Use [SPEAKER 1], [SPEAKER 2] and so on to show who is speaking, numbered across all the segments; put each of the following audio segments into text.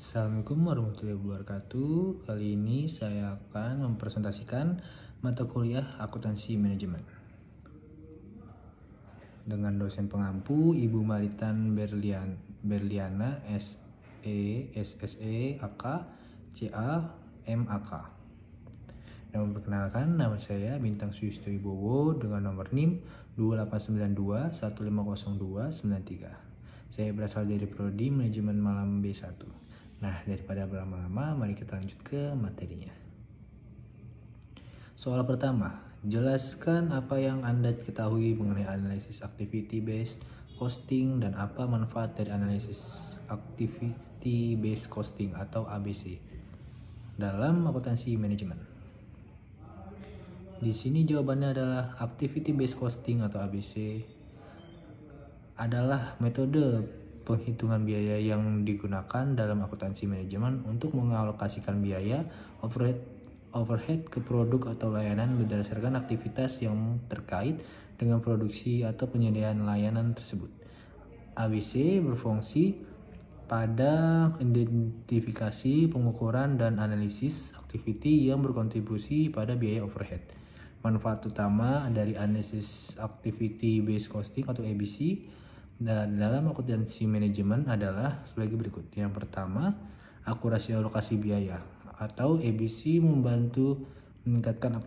[SPEAKER 1] Assalamualaikum warahmatullahi wabarakatuh. Kali ini saya akan mempresentasikan mata kuliah akuntansi manajemen dengan dosen pengampu Ibu Maritan Berliana SSE AK CA MAK. Dan memperkenalkan, nama saya Bintang Suyusto Wibowo dengan nomor NIM 2892150293. Saya berasal dari Prodi Manajemen Malam B1. Nah, daripada berlama-lama, mari kita lanjut ke materinya. Soal pertama, jelaskan apa yang Anda ketahui mengenai analisis activity based costing dan apa manfaat dari analisis activity based costing atau ABC dalam akuntansi manajemen. Di sini jawabannya adalah activity based costing atau ABC adalah metode penghitungan biaya yang digunakan dalam akuntansi manajemen untuk mengalokasikan biaya overhead ke produk atau layanan berdasarkan aktivitas yang terkait dengan produksi atau penyediaan layanan tersebut. ABC berfungsi pada identifikasi, pengukuran, dan analisis activity yang berkontribusi pada biaya overhead. Manfaat utama dari analisis activity based costing atau ABC dalam akuntansi manajemen adalah sebagai berikut. Yang pertama, akurasi alokasi biaya atau ABC membantu meningkatkan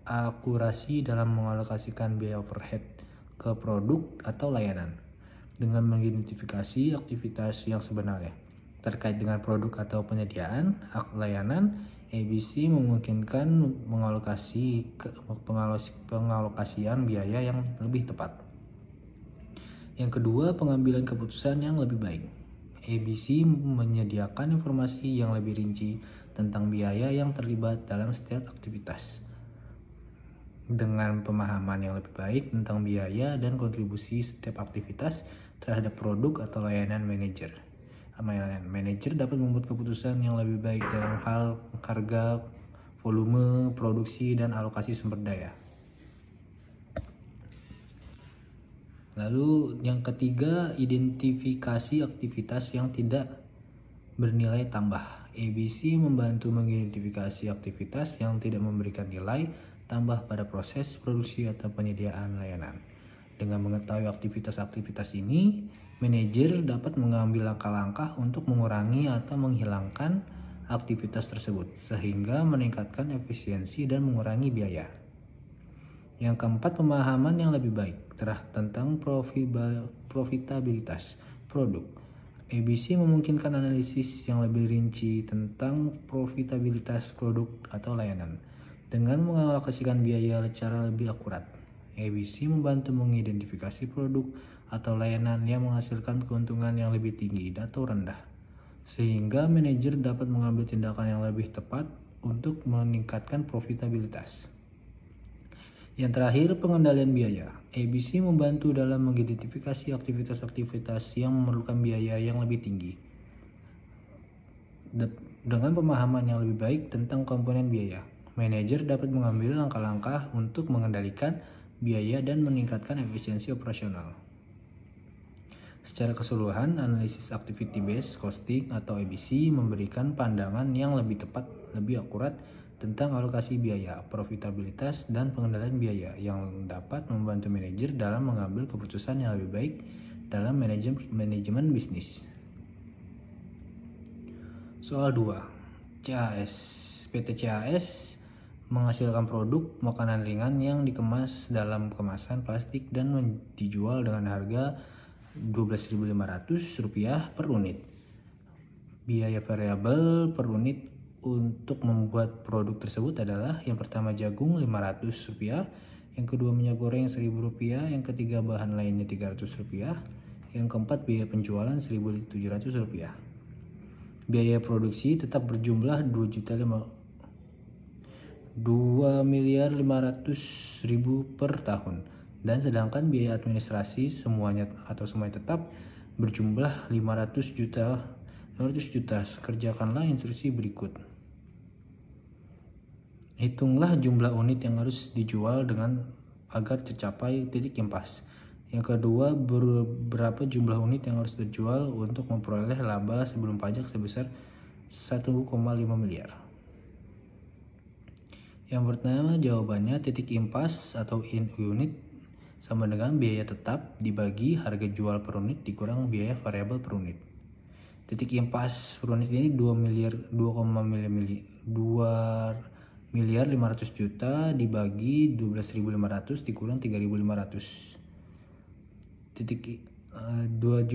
[SPEAKER 1] akurasi dalam mengalokasikan biaya overhead ke produk atau layanan dengan mengidentifikasi aktivitas yang sebenarnya terkait dengan produk atau penyediaan layanan. ABC memungkinkan pengalokasian biaya yang lebih tepat. Yang kedua, pengambilan keputusan yang lebih baik. ABC menyediakan informasi yang lebih rinci tentang biaya yang terlibat dalam setiap aktivitas. Dengan pemahaman yang lebih baik tentang biaya dan kontribusi setiap aktivitas terhadap produk atau layanan manajer dapat membuat keputusan yang lebih baik dalam hal harga, volume, produksi, dan alokasi sumber daya. Lalu yang ketiga, identifikasi aktivitas yang tidak bernilai tambah. ABC membantu mengidentifikasi aktivitas yang tidak memberikan nilai tambah pada proses produksi atau penyediaan layanan. Dengan mengetahui aktivitas-aktivitas ini, manajer dapat mengambil langkah-langkah untuk mengurangi atau menghilangkan aktivitas tersebut sehingga meningkatkan efisiensi dan mengurangi biaya. Yang keempat, pemahaman yang lebih baik tentang profitabilitas produk. ABC memungkinkan analisis yang lebih rinci tentang profitabilitas produk atau layanan dengan mengalokasikan biaya secara lebih akurat. ABC membantu mengidentifikasi produk atau layanan yang menghasilkan keuntungan yang lebih tinggi atau rendah, sehingga manajer dapat mengambil tindakan yang lebih tepat untuk meningkatkan profitabilitas. Yang terakhir, pengendalian biaya. ABC membantu dalam mengidentifikasi aktivitas-aktivitas yang memerlukan biaya yang lebih tinggi. Dengan pemahaman yang lebih baik tentang komponen biaya, manajer dapat mengambil langkah-langkah untuk mengendalikan biaya dan meningkatkan efisiensi operasional. Secara keseluruhan, analisis activity based costing atau ABC memberikan pandangan yang lebih tepat, lebih akurat tentang alokasi biaya, profitabilitas, dan pengendalian biaya yang dapat membantu manajer dalam mengambil keputusan yang lebih baik dalam manajemen bisnis. Soal 2. PT CAS menghasilkan produk makanan ringan yang dikemas dalam kemasan plastik dan dijual dengan harga Rp12.500 per unit. Biaya variabel per unit untuk membuat produk tersebut adalah: yang pertama jagung Rp500, yang kedua minyak goreng Rp1.000, yang ketiga bahan lainnya Rp300, yang keempat biaya penjualan Rp1.700. Biaya produksi tetap berjumlah Rp2.500.000 per tahun, dan sedangkan biaya administrasi semuanya tetap berjumlah Rp500 juta. Kerjakanlah instruksi berikut. Hitunglah jumlah unit yang harus dijual agar tercapai titik yang pas. Yang kedua, berapa jumlah unit yang harus terjual untuk memperoleh laba sebelum pajak sebesar 1,5 miliar. Yang pertama jawabannya titik impas atau in unit sama dengan biaya tetap dibagi harga jual per unit dikurang biaya variabel per unit. Titik impas per unit ini 2 miliar 500 juta dibagi 12.500 dikurang 3.500. Titik 2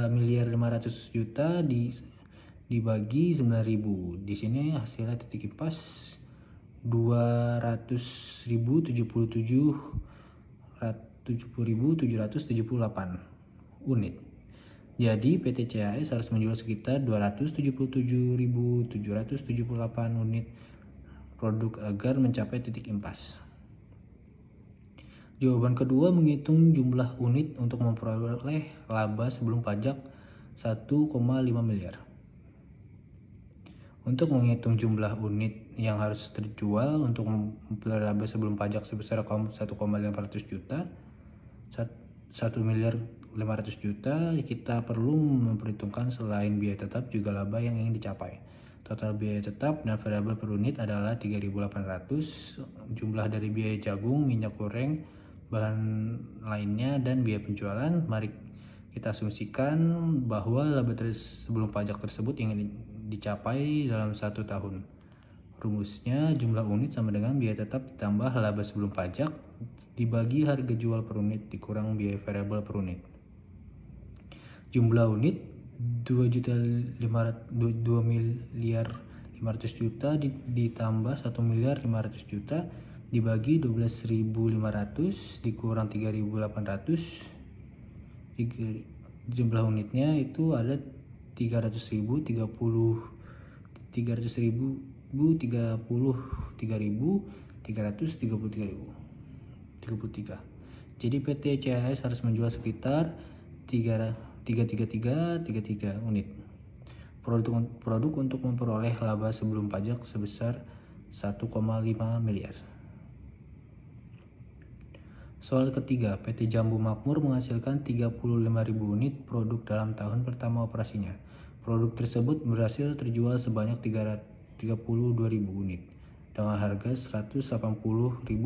[SPEAKER 1] miliar 500 juta dibagi 9.000. Di sini hasilnya titik impas 200.070.778 unit. Jadi PT CAS harus menjual sekitar 277.778 unit produk agar mencapai titik impas. Jawaban kedua menghitung jumlah unit untuk memperoleh laba sebelum pajak 1,5 miliar. Untuk menghitung jumlah unit yang harus terjual untuk memperoleh laba sebelum pajak sebesar 1,500 juta, 1 miliar 500 juta, kita perlu memperhitungkan selain biaya tetap juga laba yang ingin dicapai. Total biaya tetap dan variabel per unit adalah 3.800, jumlah dari biaya jagung, minyak goreng, bahan lainnya, dan biaya penjualan. Mari kita asumsikan bahwa laba sebelum pajak tersebut ingin dicapai dalam 1 tahun. Rumusnya jumlah unit sama dengan biaya tetap ditambah laba sebelum pajak dibagi harga jual per unit dikurang biaya variabel per unit. Jumlah unit 2 miliar 500 juta ditambah 1 miliar 500 juta dibagi 12.500 dikurang 3.800. Jumlah unitnya itu ada 333.033. Jadi PT CAS harus menjual sekitar 333 unit produk untuk memperoleh laba sebelum pajak sebesar 1,5 miliar. Soal ketiga, PT Jambu Makmur menghasilkan 35.000 unit produk dalam tahun pertama operasinya. Produk tersebut berhasil terjual sebanyak 32.000 unit dengan harga 180.000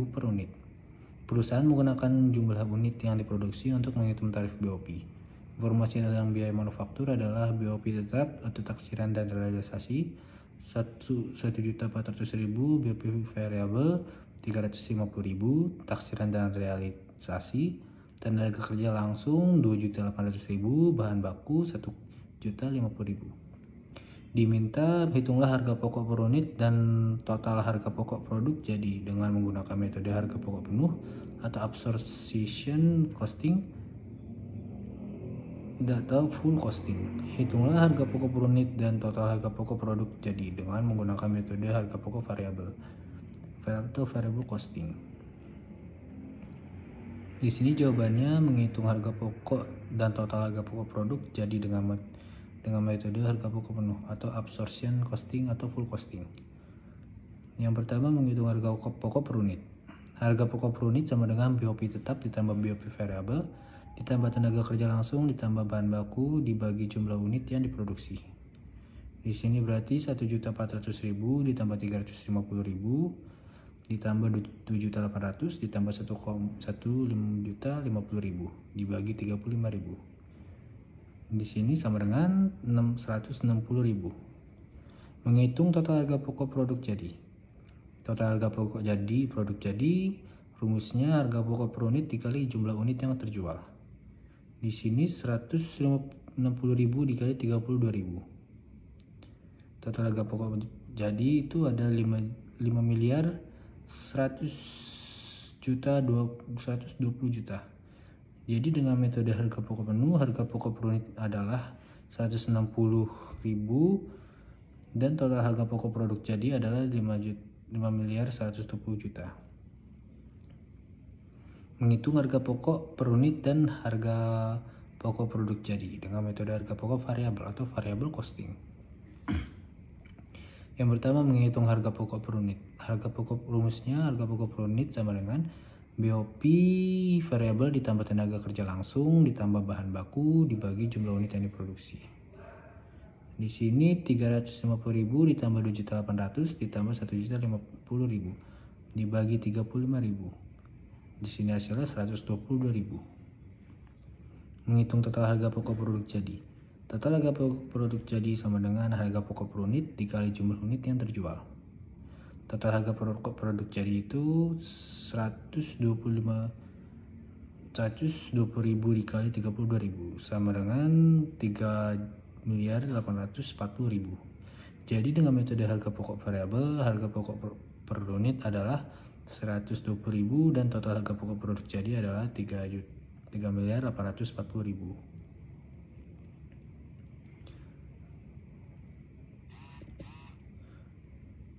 [SPEAKER 1] per unit. Perusahaan menggunakan jumlah unit yang diproduksi untuk menghitung tarif BOP. Informasi tentang biaya manufaktur adalah BOP tetap atau taksiran dan realisasi 1.400.000, BOP variabel 350.000, taksiran dan realisasi, tenaga kerja langsung 2.800.000, bahan baku 1.050.000. Diminta hitunglah harga pokok per unit dan total harga pokok produk jadi dengan menggunakan metode harga pokok penuh atau absorption costing atau full costing. Hitunglah harga pokok per unit dan total harga pokok produk jadi dengan menggunakan metode harga pokok variabel atau variable costing. Di sini jawabannya menghitung harga pokok dan total harga pokok produk jadi dengan metode harga pokok penuh atau absorption costing atau full costing. Yang pertama menghitung harga pokok per unit. Harga pokok per unit sama dengan BOP tetap ditambah BOP variabel ditambah tenaga kerja langsung ditambah bahan baku dibagi jumlah unit yang diproduksi. Di sini berarti 1.400.000 ditambah 350.000 ditambah 7.800 ditambah 1.550.000 dibagi 35.000. Di sini sama dengan 160.000. Menghitung total harga pokok produk jadi. Total harga pokok jadi produk jadi rumusnya harga pokok per unit dikali jumlah unit yang terjual. Di sini 160.000 dikali 32.000. Total harga pokok jadi itu ada 5 miliar 120 juta. Jadi dengan metode harga pokok penuh, harga pokok per unit adalah 160.000 dan total harga pokok produk jadi adalah 5 miliar 120 juta. Menghitung harga pokok per unit dan harga pokok produk jadi dengan metode harga pokok variabel atau variable costing. Yang pertama menghitung harga pokok per unit. Harga pokok rumusnya harga pokok per unit sama dengan BOP variabel ditambah tenaga kerja langsung ditambah bahan baku dibagi jumlah unit yang diproduksi. Di sini 350.000 ditambah 2.800.000 ditambah 1.050.000 dibagi 35.000. Di sini hasilnya 122.000. Menghitung total harga pokok produk jadi. Total harga pokok produk jadi sama dengan harga pokok per unit dikali jumlah unit yang terjual. Total harga pokok produk jadi itu 120.000 dikali 32.000 sama dengan 3.840.000. Jadi dengan metode harga pokok variabel, harga pokok per unit adalah 120.000 dan total harga pokok produk jadi adalah 3.840.000.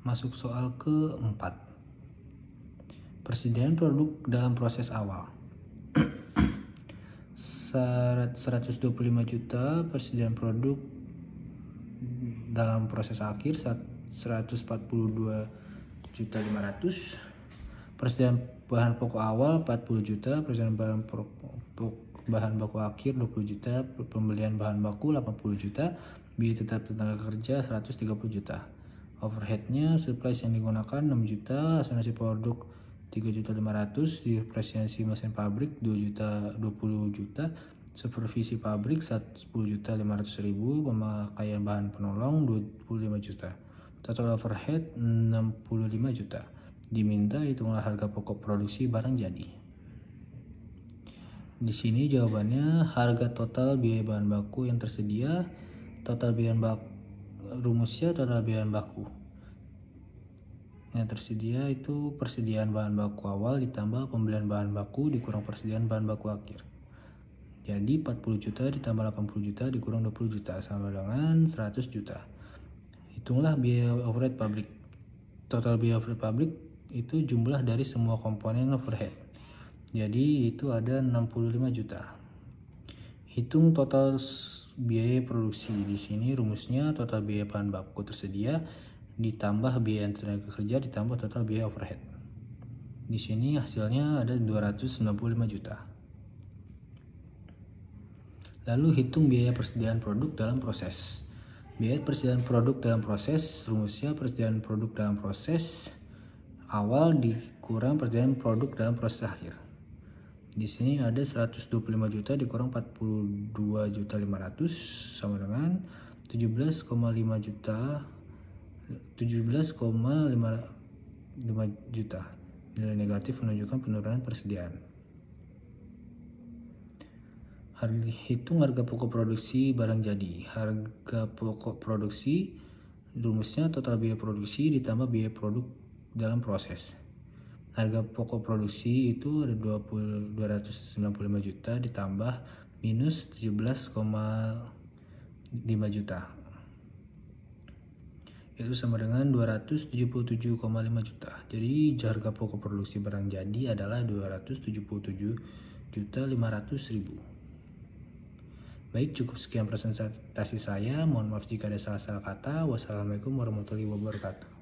[SPEAKER 1] Masuk soal ke-4. Persediaan produk dalam proses awal. 125 juta persediaan produk dalam proses akhir, 142.500. Persediaan bahan pokok awal 40 juta, persediaan bahan baku akhir 20 juta, pembelian bahan baku 80 juta, biaya tetap tenaga kerja 130 juta. Overheadnya supplies yang digunakan 6 juta, asuransi produk 3.500.000, depresiasi mesin pabrik 20 juta, supervisi pabrik 10.500.000, pemakaian bahan penolong 25 juta. Total overhead 65 juta. Diminta hitunglah harga pokok produksi barang jadi. Di sini jawabannya harga total biaya bahan baku yang tersedia, total biaya rumusnya total biaya baku yang tersedia itu persediaan bahan baku awal ditambah pembelian bahan baku dikurang persediaan bahan baku akhir. Jadi 40 juta ditambah 80 juta dikurang 20 juta sama dengan 100 juta. Hitunglah biaya overhead pabrik. Total biaya overhead pabrik itu jumlah dari semua komponen overhead. Jadi itu ada 65 juta. Hitung total biaya produksi. Di sini rumusnya total biaya bahan baku tersedia ditambah biaya tenaga kerja ditambah total biaya overhead. Di sini hasilnya ada 295 juta. Lalu hitung biaya persediaan produk dalam proses. Biaya persediaan produk dalam proses, rumusnya persediaan produk dalam proses awal dikurang persediaan produk dalam proses akhir. Di sini ada 125 juta dikurang 42.500 sama dengan 17,5 juta. Nilai negatif menunjukkan penurunan persediaan. Hitung harga pokok produksi barang jadi. Harga pokok produksi rumusnya total biaya produksi ditambah biaya produk dalam proses. Harga pokok produksi itu ada 295 juta ditambah minus 17,5 juta. Itu sama dengan 277,5 juta. Jadi harga pokok produksi barang jadi adalah 277.500.000. Baik, cukup sekian presentasi saya. Mohon maaf jika ada salah-salah kata. Wassalamualaikum warahmatullahi wabarakatuh.